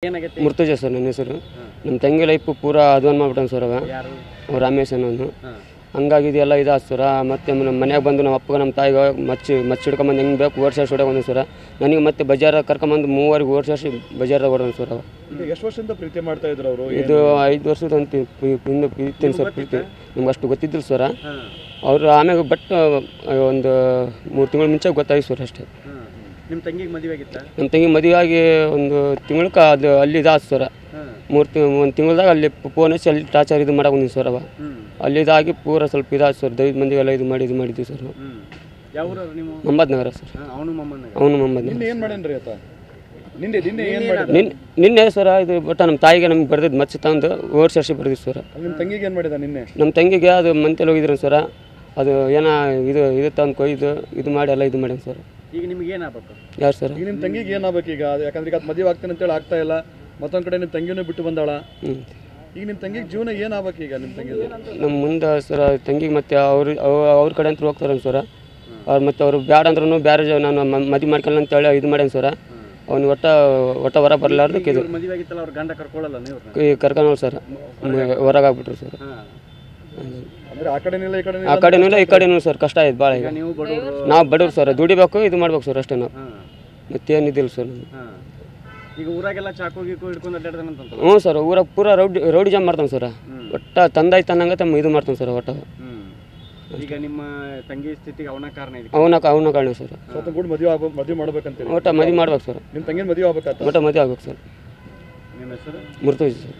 ಏನಾಗೈತಿ? ಮುರ್ತುಜ ಸರ್ ನನ್ನ ಹೆಸರು. ನಮ್ಮ ತಂಗಿ ಲೈಫು ಪೂರಾ ಅಧ್ವಾನ ಮಾಡ್ಬಿಟ್ಟಾನ ಸರ್. ಯಾರು? ರಮೇಶ್ ಅನ್ನೋನು. ಹಂಗಾಗಿ ಇದೆಲ್ಲ ಇದಾದ ಸರ. ಮತ್ತು ನಮ್ಮ ಮನೆಯಾಗ ಬಂದು ನಮ್ಮ ಅಪ್ಪಗೆ ನಮ್ಮ ತಾಯಿಗೆ ಮಚ್ಚಿಡ್ಕೊಂಬಂದು ಹೆಂಗೆ ಬೇಕು ಓಡಿಸಿ ಹೊಡೆಗೊಂಡು ಸರ. ನನಗೆ ಮತ್ತೆ ಬಜಾರ ಕರ್ಕೊಂಬಂದು ಮೂವರಿಗೆ ಓಡಿಸಿ ಬಜಾರ್ದಾಗ ಹೊಡೆದ ಸರ್. ಎಷ್ಟು ವರ್ಷದಿಂದ ಪ್ರೀತಿ ಮಾಡ್ತಾ ಇದ್ರು ಅವರು? ಇದು 5 ವರ್ಷದ ಹಿಂದೆ ಪ್ರೀತಿ ಸರ್. ಪ್ರೀತಿ ನಮ್ಗೆ ಅಷ್ಟು ಗೊತ್ತಿದ್ದಿಲ್ಲ ಸರ. ಅವರು ಆಮ್ಯಾಗ ಬಟ್ ಒಂದು 3 ತಿಂಗಳ ಮುಂಚೆ ಗೊತ್ತಾಯ್ತು ಸರ್ ಅಷ್ಟೇ. ನಿಮ್ಮ ತಂಗಿಗೆ ಮದುವೆ ಆಗಿತ್ತಾ? ನಮ್ಮ ತಂಗಿ ಮದುವೆ ಆಗಿ ಒಂದು ತಿಂಗಳಕ್ಕೆ ಅದು ಅಲ್ಲಿ ಇದಾದ ಸರ. 1 ತಿಂಗಳದಾಗ ಅಲ್ಲಿ ಫೋನ್ ಹಚ್ಚಿ ಅಲ್ಲಿ ಟಾರ್ಚರ್ ಇದು ಮಾಡಕ್ಕೆ ಬಂದಿದ್ದು ಸರ್. ಅಲ್ಲಿ ಇದಾಗಿ ಪೂರ ಸ್ವಲ್ಪ ಇದಾದ ಸರ್. 5 ಮಂದಿಗೆಲ್ಲ ಇದು ಮಾಡಿದ್ವಿ ಸರ್. ಯಾವ ನೀವು? ಮೊಹಮ್ಮದ್ ನಗರ ಸರ್. ಅವನು ಮೊಹಮ್ಮದ್ ನಿನ್ನೆ ಏನು ಮಾಡೇನ್ರಿ ಆತ? ನಿನ್ನೆ ನಿನ್ನೆ ಸರ ಇದು ಬಟ್ ನಮ್ಮ ತಾಯಿಗೆ ನಮ್ಗೆ ಬರ್ದಿದ್ದು ಮಚ್ಚ ತಂದು ಓಡಿಸಿ ಬರ್ದಿದ್ದು ಸರ್. ನಿಮ್ಮ ತಂಗಿಗೆ ಏನು ಮಾಡಿದ ನಿನ್ನೆ? ನಮ್ಮ ತಂಗಿಗೆ ಅದು ಮಂತೆಲ್ಲ ಹೋಗಿದ್ರು ಸರ. ಅದು ಏನೋ ಇದು ತಂದು ಕೊಯ್ದು ಇದು ಮಾಡಿ ಎಲ್ಲ ಇದು ಮಾಡ್ಯಾನ ಸರ್. ಈಗ ನಿಮ್ಗೆ ಏನಾಗಬೇಕು? ಯಾರು ಸರ್? ಈಗ ನಿಮ್ಮ ತಂಗಿಗೆ ಏನಾಗಬೇಕು ಈಗ? ಯಾಕಂದ್ರೆ ಈಗ ಅದು ಮದುವೆ ಆಗ್ತಾನೆ ಅಂತೇಳಿ ಆಗ್ತಾ ಇಲ್ಲ. ಮತ್ತೊಂದು ಕಡೆ ನಿಮ್ಮ ತಂಗಿನೂ ಬಿಟ್ಟು ಬಂದಾಳ. ಈಗ ನಿಮ್ಮ ತಂಗಿಗೆ ಜೀವನ ಏನಾಗಬೇಕು ಈಗ ನಿಮ್ಮ ತಂಗಿ? ನಮ್ಮ ಮುಂದೆ ಸರ ತಂಗಿಗೆ ಮತ್ತೆ ಅವ್ರ ಕಡೆ ಅಂತ ಹೋಗ್ತಾರೆ ಸರ. ಅವ್ರು ಮತ್ತೆ ಅವರು ಬ್ಯಾಡ ಅಂದ್ರೂ ಬೇರೆ ನಾನು ಮದುವೆ ಮಾಡ್ಕೊಳ್ಳ ಅಂತೇಳಿ ಇದು ಮಾಡ್ಯಾನ ಸರ. ಅವ್ನು ಒಟ್ಟ ಹೊರ ಬರಲಾರ್ದಕ್ಕೆ ಇದು ಮದುವೆ ಆಗಿತ್ತಲ್ಲ, ಅವ್ರ ಗಂಡ ಕರ್ಕೊಳ್ಳಲ್ಲ ನೀವು? ಕರ್ಕೊಂಡು ಸರ್ ಹೊರಗಾಗ್ಬಿಟ್ರು ಸರ್. ಅಂದ್ರೆ ಆ ಕಡೆನಿಲ್ಲ ಈ ಕಡೆ? ಆ ಕಡೆನೂ ಇಲ್ಲ ಈ ಕಡೆನೂ ಸರ್. ಕಷ್ಟ ಆಯ್ತು ಭಾಳ. ಈಗ ನೀವು ಬಡವರು? ನಾವು ಬಡವ್ರು ಸರ್. ದುಡಿಬೇಕು ಇದು ಮಾಡ್ಬೇಕು ಸರ್ ಅಷ್ಟೇ. ನಾವು ಮತ್ತೇನಿದ್ದಿಲ್ಲ ಸರ್. ಈಗ ಊರಾಗೆಲ್ಲ ಚಾಕು ಗೀಕು ಹಿಡ್ಕೊಂಡು ಅಡ್ಡಾಡ್ತಾನಂತ? ಹ್ಞೂ ಸರ್. ಊರಾಗ ಪೂರಾ ರೌಡಿ ಜಾಮ್ ಮಾಡ್ತಾನೆ ಸರ್. ಒಟ್ಟ ತಂದಾಯ್ತು ಅನ್ನಂಗೆ ತಮ್ಮ ಇದು ಮಾಡ್ತಾನೆ ಸರ್. ಒಟ್ಟ ಈಗ ನಿಮ್ಮ ತಂಗಿ ಸ್ಥಿತಿಗೆ ಅವನ ಕಾರಣ ಇದೆ? ಅವನ ಕಾರಣ ಸರ್. ಸ್ವಲ್ಪ ಕೂಡ ಮದುವೆ ಮಾಡ್ಬೇಕಂತ ಒಟ್ಟ ಮದುವೆ ಮಾಡ್ಬೇಕು ಸರ್. ನಿಮ್ಮ ತಂಗಿನ ಮದುವೆ ಆಗ್ಬೇಕಾತ? ಒಟ್ಟ ಮದುವೆ ಆಗ್ಬೇಕು ಸರ್. ನಿಮ್ಮ ಹೆಸರು? ಮುರ್ತುಜ ಸರ್.